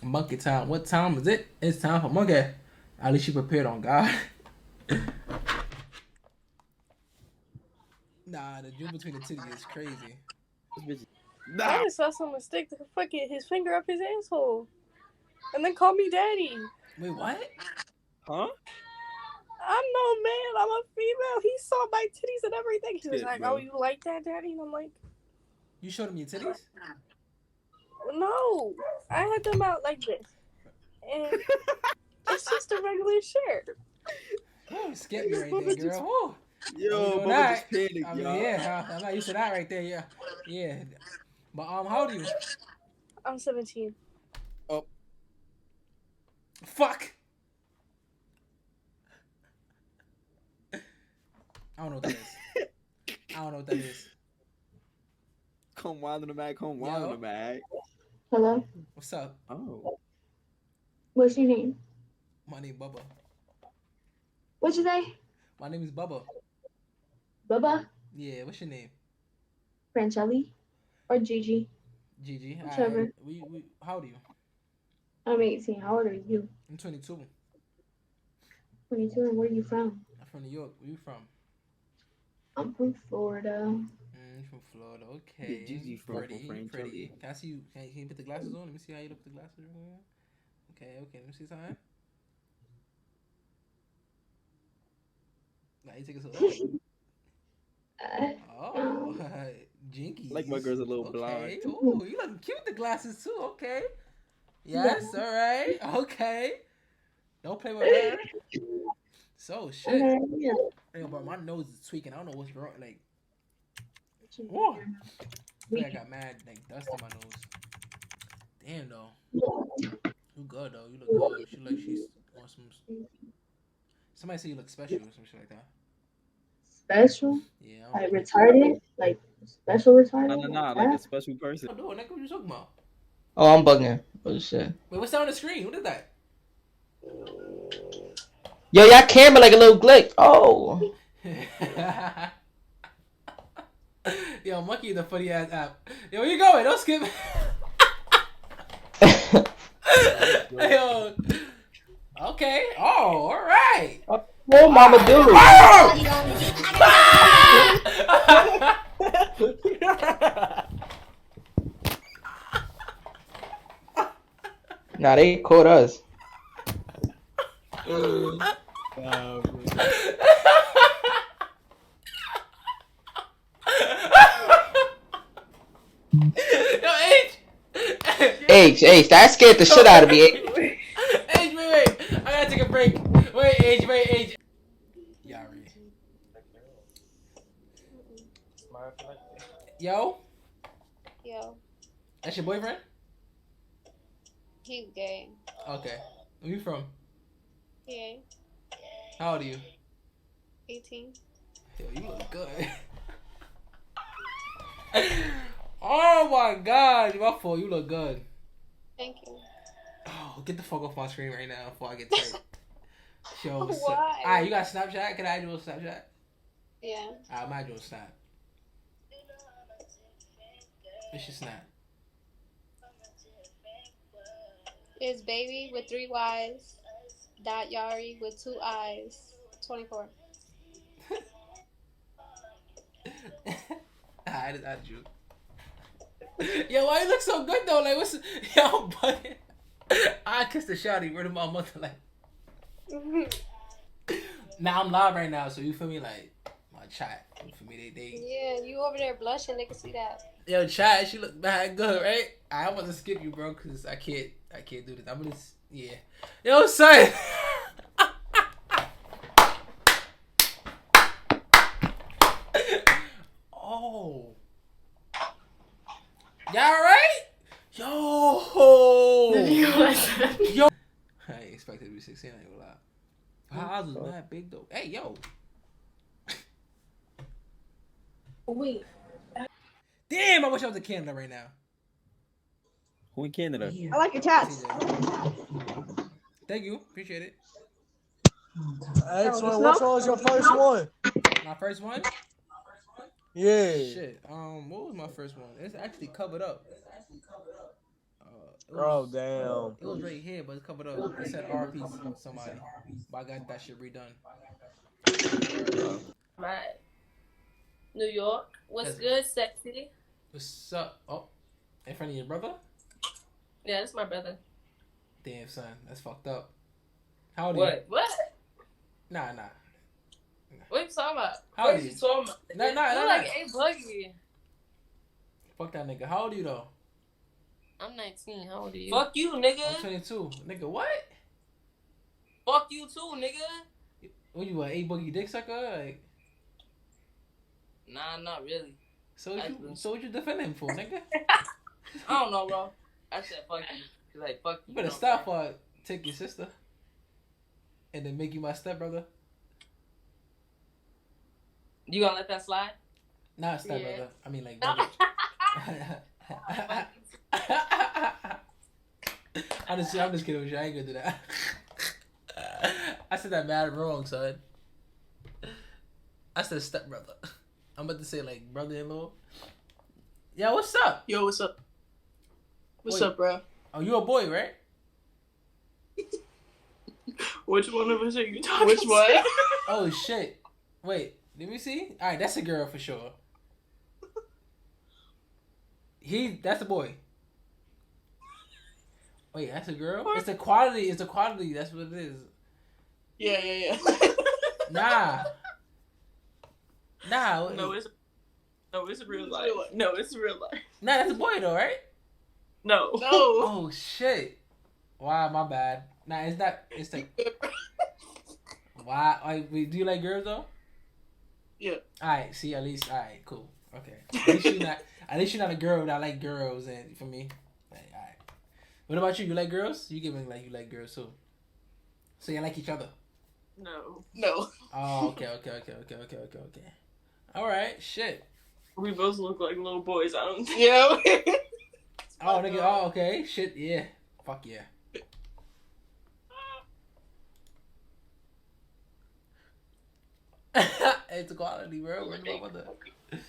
Monkey time. What time is it? It's time for monkey. At least you prepared on God. Nah, the jewel between the titties is crazy. I just saw someone stick the fucking his finger up his asshole, and then call me daddy. Wait, what? Huh? I'm no man. I'm a female. He saw my titties and everything. He was like, "Oh, you like that, daddy?" And I'm like, You showed him your titties? "No, I had them out like this, and it's just a regular shirt." Oh, skip me right there, girl. Woo. Yo, Bubba That. just panicked, I mean, y'all. yeah, I'm not used to that right there. Yeah, yeah. But how old are you? I'm 17. Oh, Fuck. I don't know what that is. I don't know what that is. come wild in the bag, come wild in the bag. Hello? What's up? Oh. What's your name? My name Bubba. What'd you say? My name is Bubba. Bubba? Yeah, what's your name? Franchelli? Or Gigi? Gigi. Whichever. Alright. How old are you? I'm 18. How old are you? I'm 22. 22. And where are you from? I'm from New York. Where you from? I'm from Florida. You're from Florida. Okay. Gigi from Pretty. Franchelli. Can I see you? Can you put the glasses on? Let me see how you look with the glasses. Okay. Let me see something. Now you take us a Oh, jinkies. Like my girl's a little blind. Oh, you look cute with the glasses too. Okay. Yes. Yeah. All right. Okay. Don't play with her. So shit. Yeah. Hey, but my nose is tweaking. I don't know what's wrong. Like, oh, I think I got mad like dust in my nose. Damn though. You good though. You look good. She like she's on some. Somebody say you look special or some shit like that. Special? Yeah. Like retarded? Like special retarded? Nah, like a special person. Oh, no, nigga, what you talking about? Oh, I'm bugging. Oh shit. Wait, what's that on the screen? What is that? Yo, y'all camera like a little glick. Oh. Yo, Monkey is a funny ass app. Yo, where you going? Don't skip. Yo. Okay. Oh, all right. What mama do? Nah, they caught us. H, that scared the shit out of me. H, wait. I gotta take a break. Wait, H. Yari. Yo? Yo. That's your boyfriend? He's gay. Okay. Where you from? Yeah. How old are you? 18. Yo, you look good. Oh my god, my fault. You look good. Thank you. Oh, get the fuck off my screen right now before I get tight. Yo, why? Alright, you got Snapchat? Can I add you on Snapchat? Yeah. I'm add you on Snap. What's your Snap? It's baby with 3 Y's. Dot Yari with 2 I's. 24. I just added you. Yo, why you look so good though? Like, what's yo, buddy? I kissed the shawty. Word of my mother, like. Now I'm live right now, so you feel me? Like my chat, you feel me? They. Yeah, you over there blushing. They can see that. Yo, chat, she look bad good, right? I want to skip you, bro, cause I can't do this. I'm gonna, yeah. Yo, son. Oh. Y'all alright? Yo. Yo. I ain't expected to be 16, I ain't gonna lie. Her eyes was mad big though. Hey, yo. Wait. Damn, I wish I was in Canada right now. Who in Canada? I like your tats. Thank you. Appreciate it. Excellent. Which one was your first one? My first one? Yeah. Shit. What was my first one? It's actually covered up. It Oh, damn. It was right here, but it's covered up. It said RP somebody, but I got that shit redone. Right. New York. What's That's- good, sexy? What's up? Oh, in front of your brother? Yeah, that's my brother. Damn, son, that's fucked up. How old are you? What? Nah. What are you talking about? How What old are are you you? talking about? Nah. You like A Boogie. Fuck that nigga. How old are you though? I'm 19. How old are you? Fuck you, nigga. I'm 22. Nigga, what? Fuck you too, nigga. What you, a boogie dick sucker? Like, Nah, not really. so what you defending him for, nigga? I don't know, bro. I said fuck you. Like, fuck you. You better stop or I take your sister and then make you my stepbrother. You gonna let that slide? Not stepbrother. Yeah. I mean, like, brother. I'm just kidding with you. I ain't gonna do that. I said that mad wrong, son. I said stepbrother. I'm about to say like brother-in-law. Yeah, what's up? Yo, what's up? What's Wait. up, bro? Oh, you a boy, right? Which one of us are you talking Which one? Oh shit! Wait, let me see. All right, that's a girl for sure. That's a boy. Wait, that's a girl. It's a quality. It's a quality. That's what it is. Yeah. Nah. No, it's real life. No, it's real life. Nah, that's a boy though, right? No. Oh shit! Wow, my bad. Nah, it's not. It's like. Why? Like, wait, do you like girls though? Yeah. All right. See, at least. All right. Cool. Okay. At least you're not. At least you're not a girl that like girls, and for me, like, all right. What about you? You like girls? You giving like you like girls too. So you like each other? No. Oh, okay. All right. Shit. We both look like little boys. I don't. Yeah. Oh, nigga. Oh, okay. Shit. Yeah. Fuck yeah. It's a quality, bro. What about that?